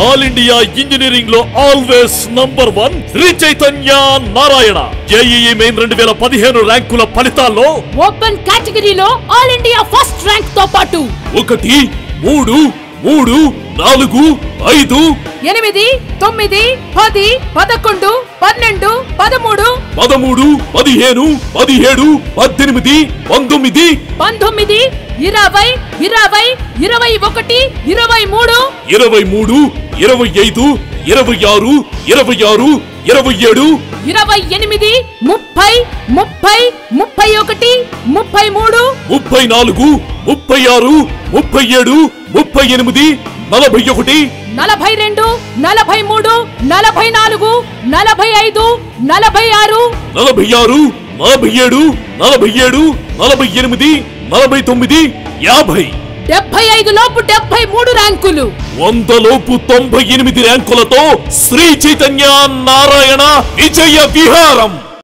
All India engineering లో always number 1 Sri Chaitanya Narayana. JEE main 2015 ర్యాంకుల ఫలితాల్లో ఓపెన్ కేటగిరీలో ఆల్ ఇండియా ఫస్ట్ ర్యాంక్ తో పాటు 1 3 3 4 5 8 9 10 11 12 13 13 15 17 18 19 19 20 20 21 23 23 25 26 26 27 28 30 30 31 33 34 36 37 38 41 42 43 44 45 46 46 47 47 48 49 50 75 లోపు 73 ర్యాంకులు 100 లోపు 98 ర్యాంకులతో శ్రీ చైతన్య నారాయణ విజయ విహారం.